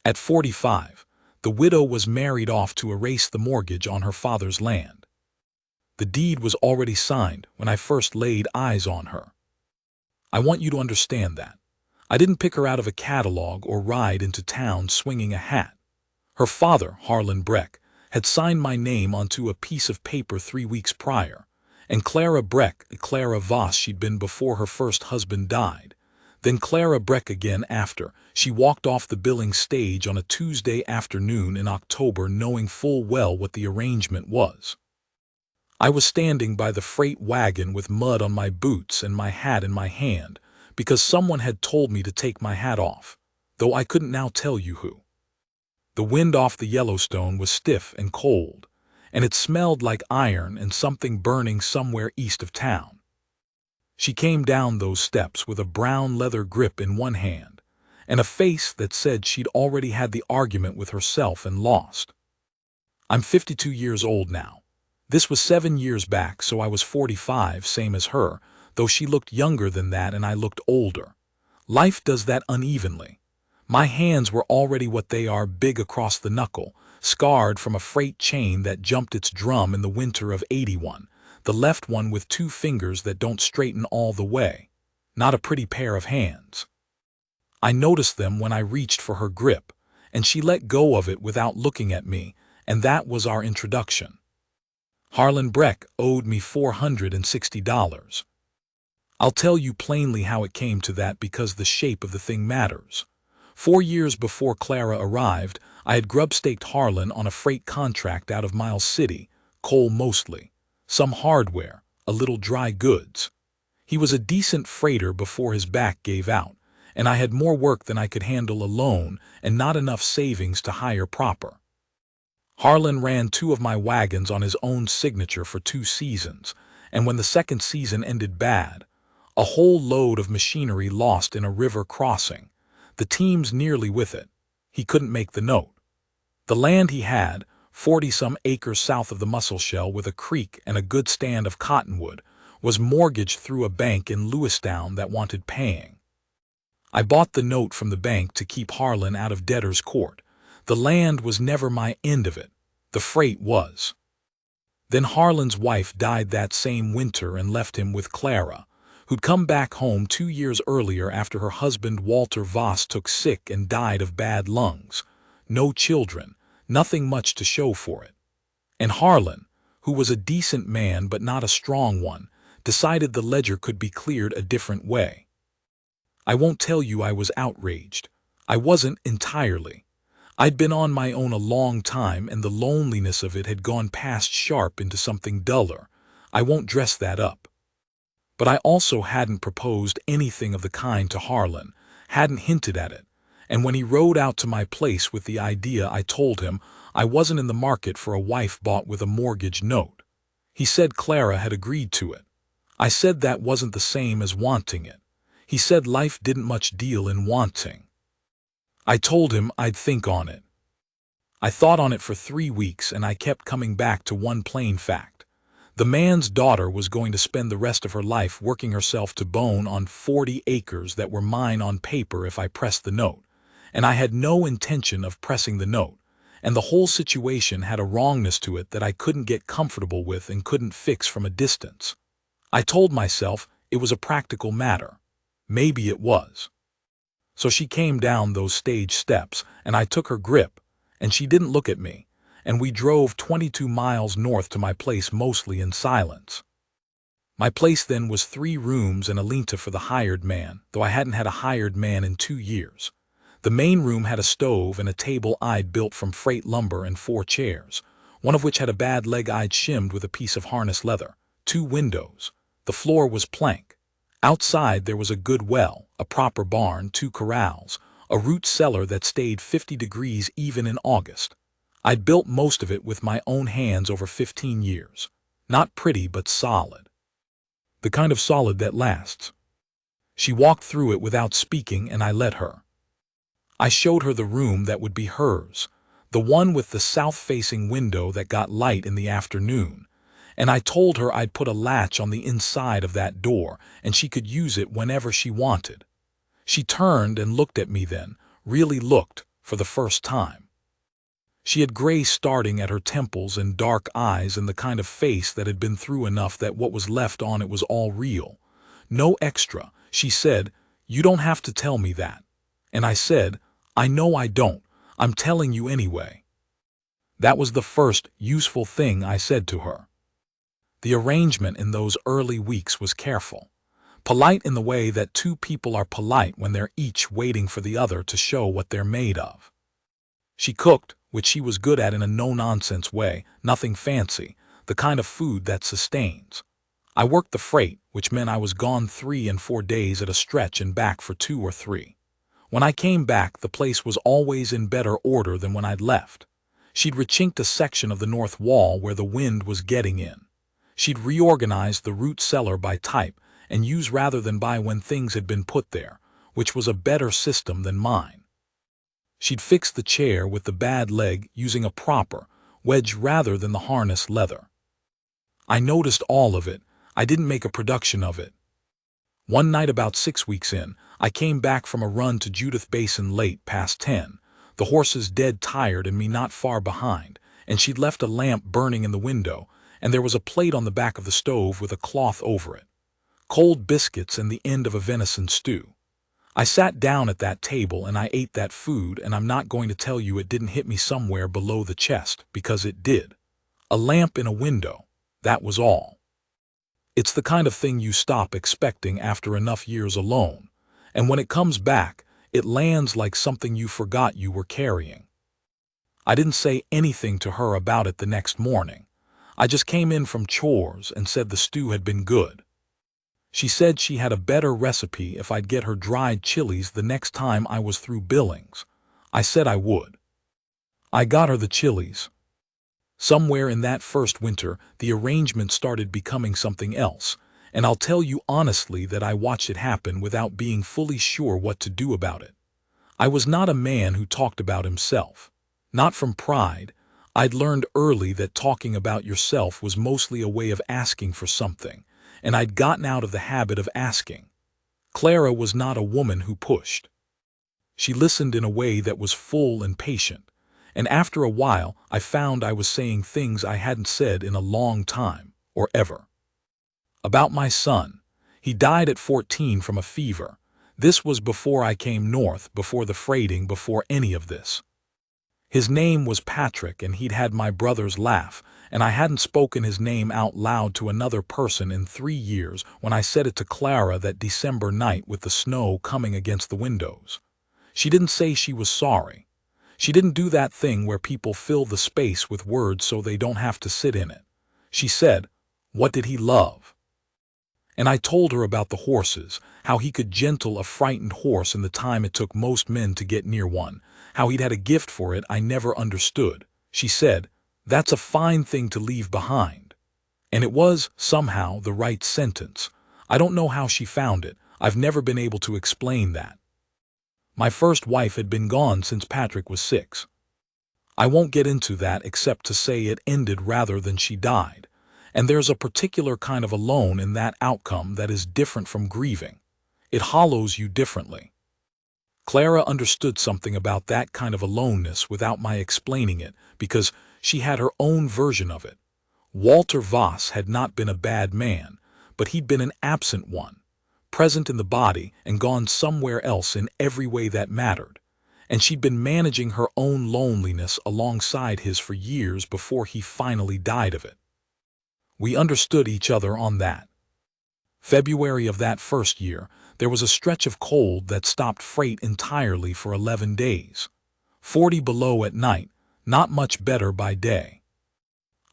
At 45, the widow was married off to erase the mortgage on her father's land. The deed was already signed when I first laid eyes on her. I want you to understand that. I didn't pick her out of a catalog or ride into town swinging a hat. Her father, Harlan Breck, had signed my name onto a piece of paper 3 weeks prior, and Clara Breck, Clara Voss she'd been before her first husband died, then Clara Breck again after. She walked off the billing stage on a Tuesday afternoon in October knowing full well what the arrangement was. I was standing by the freight wagon with mud on my boots and my hat in my hand because someone had told me to take my hat off, though I couldn't now tell you who. The wind off the Yellowstone was stiff and cold, and it smelled like iron and something burning somewhere east of town. She came down those steps with a brown leather grip in one hand and a face that said she'd already had the argument with herself and lost. I'm 52 years old now. This was 7 years back, so I was 45, same as her, though she looked younger than that and I looked older. Life does that unevenly. My hands were already what they are, big across the knuckle, scarred from a freight chain that jumped its drum in the winter of '81, the left one with 2 fingers that don't straighten all the way. Not a pretty pair of hands. I noticed them when I reached for her grip, and she let go of it without looking at me, and that was our introduction. Harlan Breck owed me $460. I'll tell you plainly how it came to that because the shape of the thing matters. 4 years before Clara arrived, I had grub-staked Harlan on a freight contract out of Miles City, coal mostly, some hardware, a little dry goods. He was a decent freighter before his back gave out, and I had more work than I could handle alone and not enough savings to hire proper. Harlan ran 2 of my wagons on his own signature for 2 seasons, and when the second season ended bad, a whole load of machinery lost in a river crossing, the teams nearly with it, he couldn't make the note. The land he had, 40-some acres south of the Musselshell with a creek and a good stand of cottonwood, was mortgaged through a bank in Lewistown that wanted paying. I bought the note from the bank to keep Harlan out of debtor's court. The land was never my end of it. The freight was. Then Harlan's wife died that same winter and left him with Clara, who'd come back home 2 years earlier after her husband Walter Voss took sick and died of bad lungs. No children, nothing much to show for it. And Harlan, who was a decent man but not a strong one, decided the ledger could be cleared a different way. I won't tell you I was outraged. I wasn't entirely. I'd been on my own a long time and the loneliness of it had gone past sharp into something duller. I won't dress that up. But I also hadn't proposed anything of the kind to Harlan, hadn't hinted at it, and when he rode out to my place with the idea I told him I wasn't in the market for a wife bought with a mortgage note. He said Clara had agreed to it. I said that wasn't the same as wanting it. He said life didn't much deal in wanting. I told him I'd think on it. I thought on it for 3 weeks and I kept coming back to one plain fact. The man's daughter was going to spend the rest of her life working herself to bone on 40 acres that were mine on paper if I pressed the note, and I had no intention of pressing the note, and the whole situation had a wrongness to it that I couldn't get comfortable with and couldn't fix from a distance. I told myself it was a practical matter. Maybe it was. So she came down those stage steps, and I took her grip, and she didn't look at me, and we drove 22 miles north to my place mostly in silence. My place then was 3 rooms and a linta for the hired man, though I hadn't had a hired man in 2 years. The main room had a stove and a table I'd built from freight lumber and 4 chairs, one of which had a bad leg I'd shimmed with a piece of harness leather, 2 windows. The floor was plank. Outside there was a good well, a proper barn, 2 corrals, a root cellar that stayed 50 degrees even in August. I'd built most of it with my own hands over 15 years. Not pretty but solid. The kind of solid that lasts. She walked through it without speaking and I let her. I showed her the room that would be hers, the one with the south-facing window that got light in the afternoon, and I told her I'd put a latch on the inside of that door and she could use it whenever she wanted. She turned and looked at me then, really looked, for the first time. She had gray starting at her temples and dark eyes and the kind of face that had been through enough that what was left on it was all real. No extra. She said, "You don't have to tell me that." And I said, "I know I don't. I'm telling you anyway." That was the first useful thing I said to her. The arrangement in those early weeks was careful. Polite in the way that two people are polite when they're each waiting for the other to show what they're made of. She cooked, which she was good at in a no-nonsense way, nothing fancy, the kind of food that sustains. I worked the freight, which meant I was gone 3 and 4 days at a stretch and back for 2 or 3. When I came back, the place was always in better order than when I'd left. She'd rechinked a section of the north wall where the wind was getting in. She'd reorganized the root cellar by type and use rather than by when things had been put there, which was a better system than mine. She'd fixed the chair with the bad leg using a proper wedge rather than the harness leather. I noticed all of it. I didn't make a production of it. One night about 6 weeks in, I came back from a run to Judith Basin late past 10, the horses dead tired and me not far behind, and she'd left a lamp burning in the window, and there was a plate on the back of the stove with a cloth over it. Cold biscuits and the end of a venison stew. I sat down at that table and I ate that food, and I'm not going to tell you it didn't hit me somewhere below the chest, because it did. A lamp in a window, that was all. It's the kind of thing you stop expecting after enough years alone, and when it comes back, it lands like something you forgot you were carrying. I didn't say anything to her about it the next morning. I just came in from chores and said the stew had been good. She said she had a better recipe if I'd get her dried chilies the next time I was through Billings. I said I would. I got her the chilies. Somewhere in that first winter, the arrangement started becoming something else, and I'll tell you honestly that I watched it happen without being fully sure what to do about it. I was not a man who talked about himself. Not from pride. I'd learned early that talking about yourself was mostly a way of asking for something, and I'd gotten out of the habit of asking. Clara was not a woman who pushed. She listened in a way that was full and patient, and after a while I found I was saying things I hadn't said in a long time, or ever. About my son. He died at 14 from a fever. This was before I came north, before the freighting, before any of this. His name was Patrick, and he'd had my brother's laugh, and I hadn't spoken his name out loud to another person in 3 years when I said it to Clara that December night with the snow coming against the windows. She didn't say she was sorry. She didn't do that thing where people fill the space with words so they don't have to sit in it. She said, "What did he love?" And I told her about the horses, how he could gentle a frightened horse in the time it took most men to get near one, how he'd had a gift for it I never understood. She said, "That's a fine thing to leave behind." And it was, somehow, the right sentence. I don't know how she found it. I've never been able to explain that. My first wife had been gone since Patrick was 6. I won't get into that except to say it ended rather than she died, and there's a particular kind of alone in that outcome that is different from grieving. It hollows you differently. Clara understood something about that kind of aloneness without my explaining it, because she had her own version of it. Walter Voss had not been a bad man, but he'd been an absent one, present in the body and gone somewhere else in every way that mattered, and she'd been managing her own loneliness alongside his for years before he finally died of it. We understood each other on that. February of that first year, there was a stretch of cold that stopped freight entirely for 11 days. 40 below at night, not much better by day.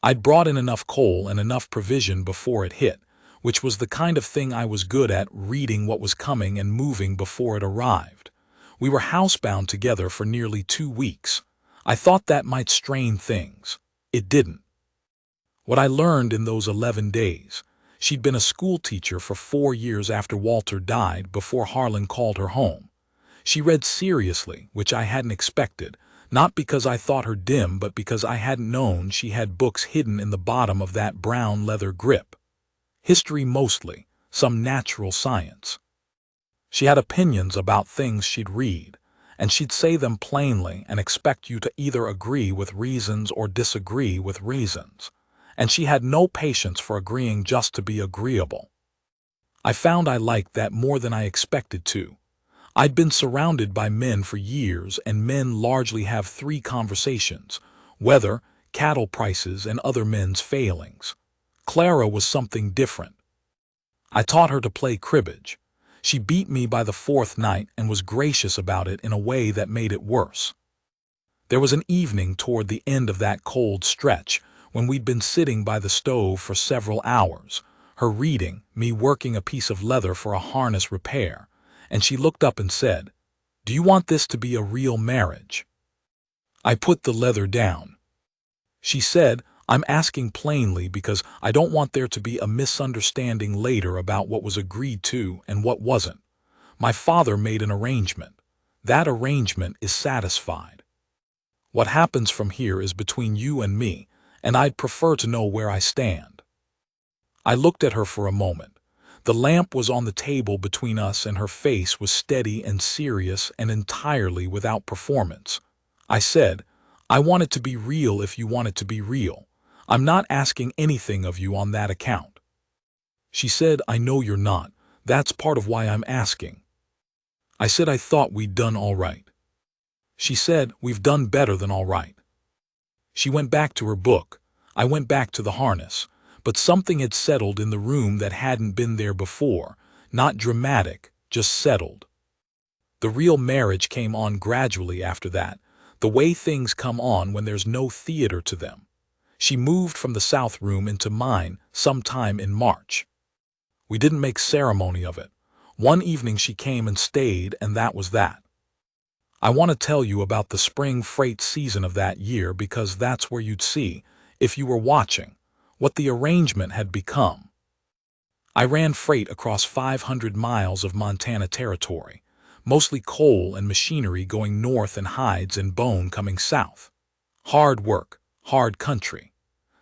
I'd brought in enough coal and enough provision before it hit, which was the kind of thing I was good at, reading what was coming and moving before it arrived. We were housebound together for nearly 2 weeks. I thought that might strain things. It didn't. What I learned in those 11 days, she'd been a school teacher for 4 years after Walter died, before Harlan called her home. She read seriously, which I hadn't expected, not because I thought her dim, but because I hadn't known she had books hidden in the bottom of that brown leather grip. History mostly, some natural science. She had opinions about things she'd read, and she'd say them plainly and expect you to either agree with reasons or disagree with reasons. And she had no patience for agreeing just to be agreeable. I found I liked that more than I expected to. I'd been surrounded by men for years, and men largely have three conversations: weather, cattle prices, and other men's failings. Clara was something different. I taught her to play cribbage. She beat me by the fourth night and was gracious about it in a way that made it worse. There was an evening toward the end of that cold stretch when we'd been sitting by the stove for several hours, her reading, me working a piece of leather for a harness repair, and she looked up and said, "Do you want this to be a real marriage?" I put the leather down. She said, "I'm asking plainly because I don't want there to be a misunderstanding later about what was agreed to and what wasn't. My father made an arrangement. That arrangement is satisfied. What happens from here is between you and me, and I'd prefer to know where I stand." I looked at her for a moment. The lamp was on the table between us and her face was steady and serious and entirely without performance. I said, "I want it to be real if you want it to be real. I'm not asking anything of you on that account." She said, "I know you're not. That's part of why I'm asking." I said I thought we'd done all right. She said, "We've done better than all right." She went back to her book. I went back to the harness. But something had settled in the room that hadn't been there before, not dramatic, just settled. The real marriage came on gradually after that, the way things come on when there's no theater to them. She moved from the south room into mine sometime in March. We didn't make ceremony of it. One evening she came and stayed, and that was that. I want to tell you about the spring freight season of that year because that's where you'd see, if you were watching, what the arrangement had become. I ran freight across 500 miles of Montana territory, mostly coal and machinery going north and hides and bone coming south. Hard work, hard country.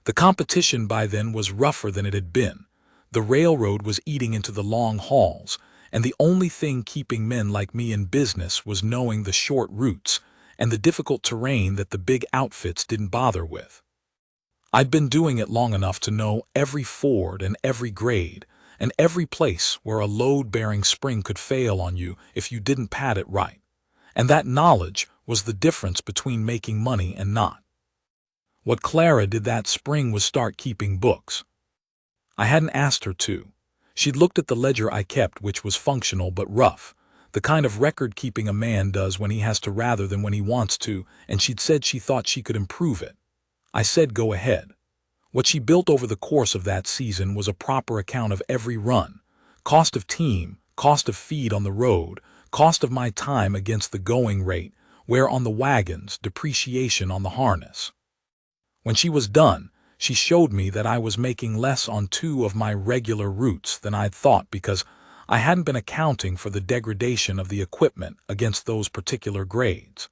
The competition by then was rougher than it had been. The railroad was eating into the long hauls, and the only thing keeping men like me in business was knowing the short routes and the difficult terrain that the big outfits didn't bother with. I'd been doing it long enough to know every ford and every grade, and every place where a load-bearing spring could fail on you if you didn't pad it right. And that knowledge was the difference between making money and not. What Clara did that spring was start keeping books. I hadn't asked her to. She'd looked at the ledger I kept, which was functional but rough, the kind of record-keeping a man does when he has to rather than when he wants to, and she'd said she thought she could improve it. I said go ahead. What she built over the course of that season was a proper account of every run, cost of team, cost of feed on the road, cost of my time against the going rate, wear on the wagons, depreciation on the harness. When she was done, she showed me that I was making less on 2 of my regular routes than I'd thought because I hadn't been accounting for the degradation of the equipment against those particular grades.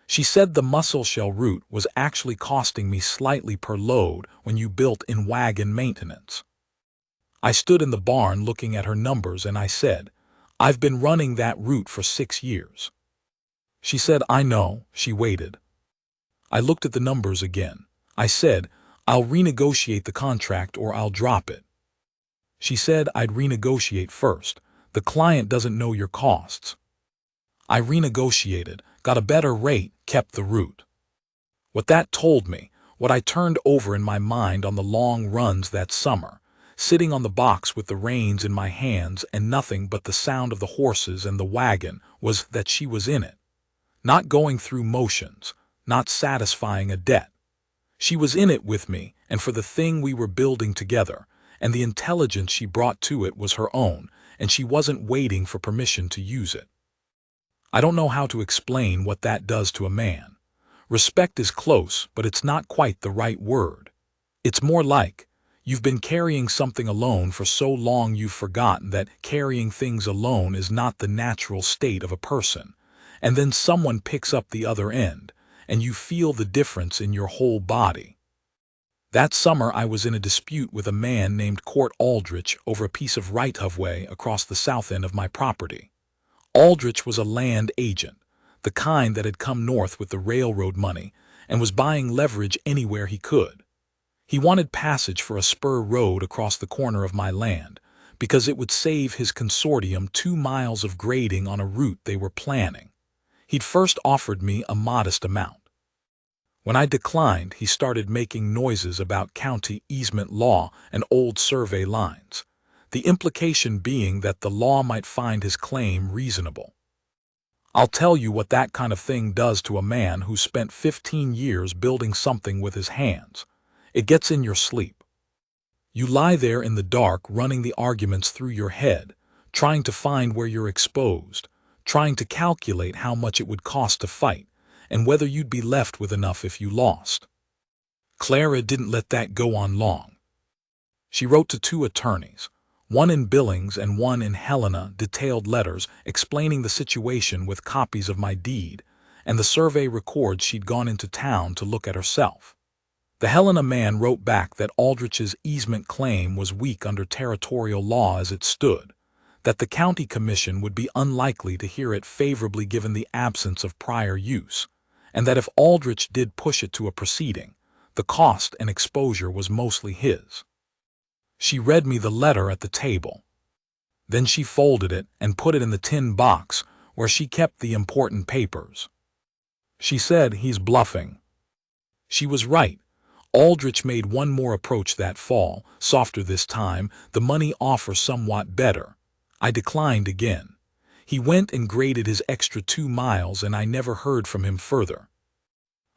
She said the mussel shell route was actually costing me slightly per load when you built in wagon maintenance. I stood in the barn looking at her numbers and I said, "I've been running that route for 6 years." She said, "I know." She waited. I looked at the numbers again. I said, "I'll renegotiate the contract or I'll drop it." She said, "I'd renegotiate first. The client doesn't know your costs." I renegotiated, got a better rate, kept the route. What that told me, what I turned over in my mind on the long runs that summer, sitting on the box with the reins in my hands and nothing but the sound of the horses and the wagon, was that she was in it. Not going through motions, not satisfying a debt. She was in it with me and for the thing we were building together, and the intelligence she brought to it was her own, and she wasn't waiting for permission to use it. I don't know how to explain what that does to a man. Respect is close, but it's not quite the right word. It's more like, you've been carrying something alone for so long you've forgotten that carrying things alone is not the natural state of a person, and then someone picks up the other end, and you feel the difference in your whole body. That summer I was in a dispute with a man named Court Aldrich over a piece of right-of-way across the south end of my property. Aldrich was a land agent, the kind that had come north with the railroad money and was buying leverage anywhere he could. He wanted passage for a spur road across the corner of my land, because it would save his consortium 2 miles of grading on a route they were planning. He'd first offered me a modest amount. When I declined, he started making noises about county easement law and old survey lines, the implication being that the law might find his claim reasonable. I'll tell you what that kind of thing does to a man who spent 15 years building something with his hands. It gets in your sleep. You lie there in the dark running the arguments through your head, trying to find where you're exposed, trying to calculate how much it would cost to fight, and whether you'd be left with enough if you lost. Clara didn't let that go on long. She wrote to 2 attorneys, one in Billings and one in Helena, detailed letters explaining the situation with copies of my deed and the survey records she'd gone into town to look at herself. The Helena man wrote back that Aldrich's easement claim was weak under territorial law as it stood, that the county commission would be unlikely to hear it favorably given the absence of prior use, and that if Aldrich did push it to a proceeding, the cost and exposure was mostly his. She read me the letter at the table. Then she folded it and put it in the tin box where she kept the important papers. She said, "He's bluffing." She was right. Aldrich made one more approach that fall, softer this time, the money offer somewhat better. I declined again. He went and graded his extra 2 miles and I never heard from him further.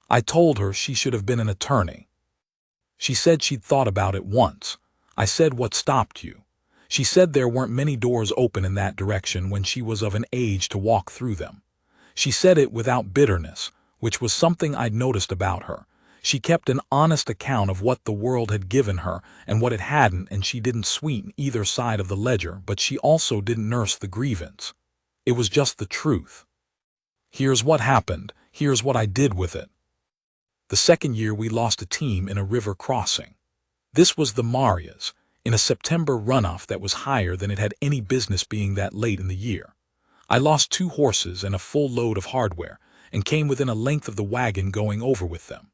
I told her she should have been an attorney. She said she'd thought about it once. I said, "What stopped you?" She said there weren't many doors open in that direction when she was of an age to walk through them. She said it without bitterness, which was something I'd noticed about her. She kept an honest account of what the world had given her and what it hadn't, and she didn't sweeten either side of the ledger, but she also didn't nurse the grievance. It was just the truth. Here's what happened. Here's what I did with it. The second year we lost a team in a river crossing. This was the Marias, in a September runoff that was higher than it had any business being that late in the year. I lost 2 horses and a full load of hardware, and came within a length of the wagon going over with them.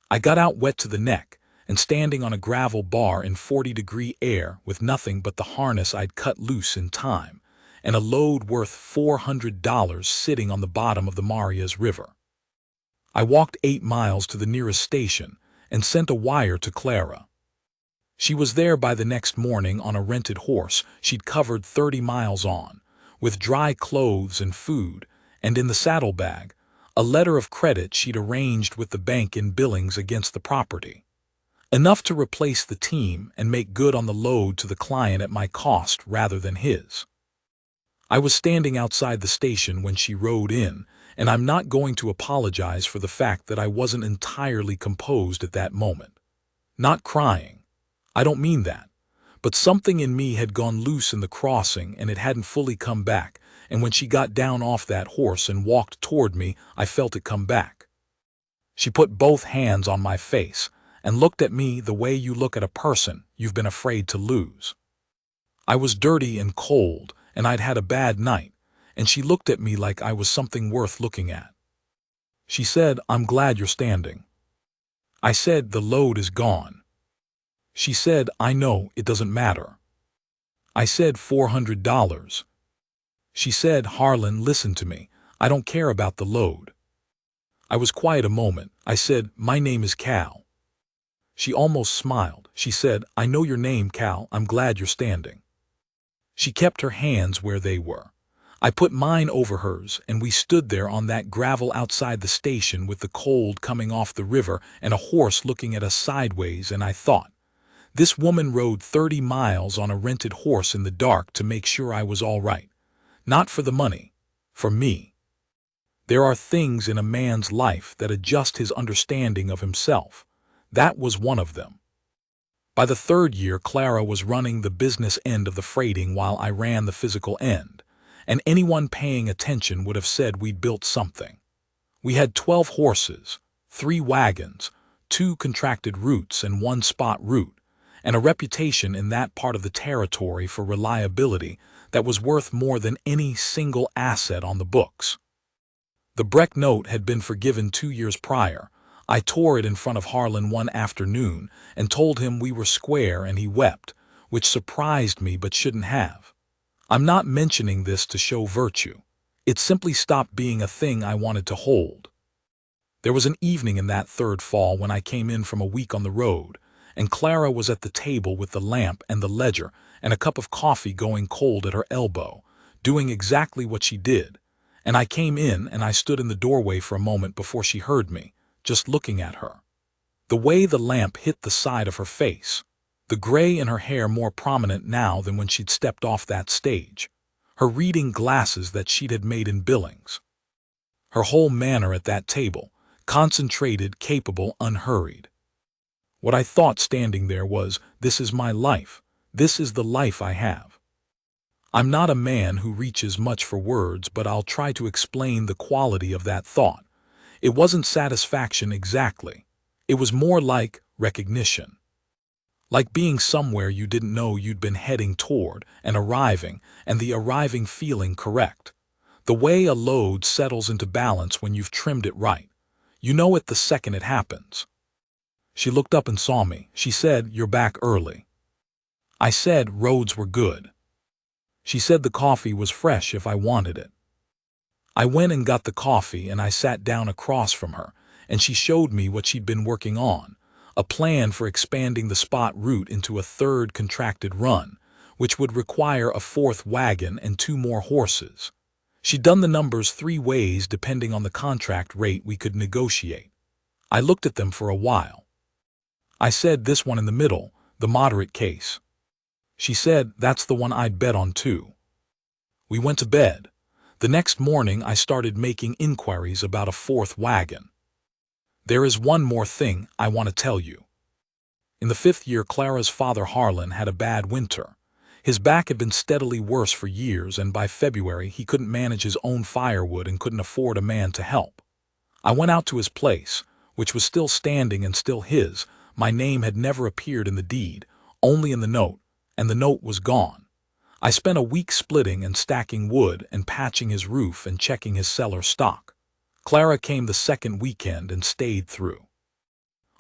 I got out wet to the neck, and standing on a gravel bar in 40-degree air with nothing but the harness I'd cut loose in time, and a load worth $400 sitting on the bottom of the Marias River. I walked 8 miles to the nearest station and sent a wire to Clara. She was there by the next morning on a rented horse she'd covered 30 miles on, with dry clothes and food, and in the saddlebag, a letter of credit she'd arranged with the bank in Billings against the property. Enough to replace the team and make good on the load to the client at my cost rather than his. I was standing outside the station when she rode in, and I'm not going to apologize for the fact that I wasn't entirely composed at that moment. Not crying. I don't mean that. But something in me had gone loose in the crossing and it hadn't fully come back, and when she got down off that horse and walked toward me, I felt it come back. She put both hands on my face and looked at me the way you look at a person you've been afraid to lose. I was dirty and cold, and I'd had a bad night, and she looked at me like I was something worth looking at. She said, "I'm glad you're standing." I said, "The load is gone." She said, "I know, it doesn't matter." I said, $400. She said, "Harlan, listen to me. I don't care about the load." I was quiet a moment. I said, "My name is Cal." She almost smiled. She said, "I know your name, Cal. I'm glad you're standing." She kept her hands where they were. I put mine over hers, and we stood there on that gravel outside the station with the cold coming off the river and a horse looking at us sideways, and I thought, this woman rode 30 miles on a rented horse in the dark to make sure I was all right. Not for the money. For me. There are things in a man's life that adjust his understanding of himself. That was one of them. By the 3rd year, Clara was running the business end of the freighting while I ran the physical end, and anyone paying attention would have said we'd built something. We had 12 horses, 3 wagons, 2 contracted routes and 1 spot route, and a reputation in that part of the territory for reliability that was worth more than any single asset on the books. The Breck note had been forgiven 2 years prior. I tore it in front of Harlan one afternoon and told him we were square, and he wept, which surprised me but shouldn't have. I'm not mentioning this to show virtue. It simply stopped being a thing I wanted to hold. There was an evening in that third fall when I came in from a week on the road, and Clara was at the table with the lamp and the ledger and a cup of coffee going cold at her elbow, doing exactly what she did. And I came in and I stood in the doorway for a moment before she heard me, just looking at her. The way the lamp hit the side of her face, the gray in her hair more prominent now than when she'd stepped off that stage, her reading glasses that she'd had made in Billings, her whole manner at that table, concentrated, capable, unhurried. What I thought standing there was, this is my life. This is the life I have. I'm not a man who reaches much for words, but I'll try to explain the quality of that thought. It wasn't satisfaction exactly. It was more like recognition. Like being somewhere you didn't know you'd been heading toward, and the arriving feeling correct. The way a load settles into balance when you've trimmed it right. You know it the second it happens. She looked up and saw me. She said, "You're back early." I said roads were good. She said the coffee was fresh if I wanted it. I went and got the coffee, and I sat down across from her, and she showed me what she'd been working on, a plan for expanding the spot route into a third contracted run, which would require a fourth wagon and 2 more horses. She'd done the numbers 3 ways depending on the contract rate we could negotiate. I looked at them for a while. I said, "This one in the middle, the moderate case." She said, "That's the one I'd bet on too." We went to bed. The next morning I started making inquiries about a fourth wagon. There is one more thing I want to tell you. In the 5th year, Clara's father Harlan had a bad winter. His back had been steadily worse for years, and by February he couldn't manage his own firewood and couldn't afford a man to help. I went out to his place, which was still standing and still his. My name had never appeared in the deed, only in the note, and the note was gone. I spent a week splitting and stacking wood and patching his roof and checking his cellar stock. Clara came the second weekend and stayed through.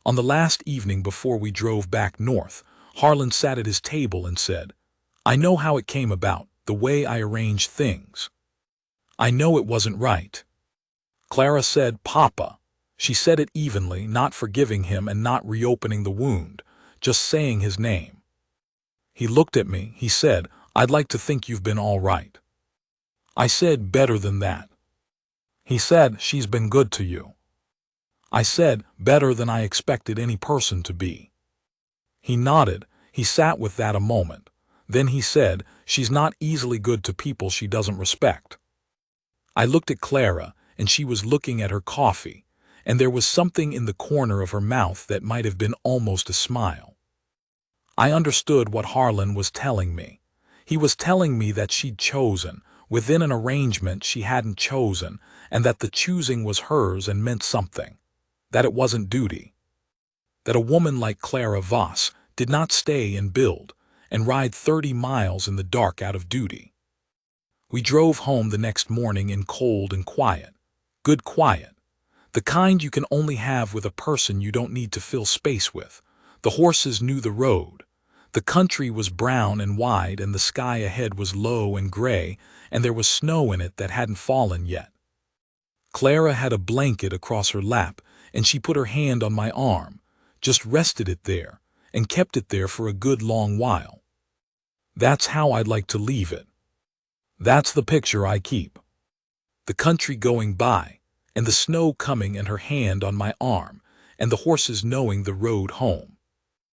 On the last evening before we drove back north, Harlan sat at his table and said, "I know how it came about, the way I arranged things. I know it wasn't right." Clara said, "Papa." She said it evenly, not forgiving him and not reopening the wound, just saying his name. He looked at me. He said, "I'd like to think you've been all right." I said, "Better than that." He said, "She's been good to you." I said, "Better than I expected any person to be." He nodded. He sat with that a moment. Then he said, "She's not easily good to people she doesn't respect." I looked at Clara, and she was looking at her coffee, and there was something in the corner of her mouth that might have been almost a smile. I understood what Harlan was telling me. He was telling me that she'd chosen, within an arrangement she hadn't chosen, and that the choosing was hers and meant something. That it wasn't duty. That a woman like Clara Voss did not stay and build, and ride 30 miles in the dark out of duty. We drove home the next morning in cold and quiet. Good quiet. The kind you can only have with a person you don't need to fill space with. The horses knew the road. The country was brown and wide, and the sky ahead was low and gray, and there was snow in it that hadn't fallen yet. Clara had a blanket across her lap, and she put her hand on my arm, just rested it there, and kept it there for a good long while. That's how I'd like to leave it. That's the picture I keep. The country going by, and the snow coming, and her hand on my arm, and the horses knowing the road home.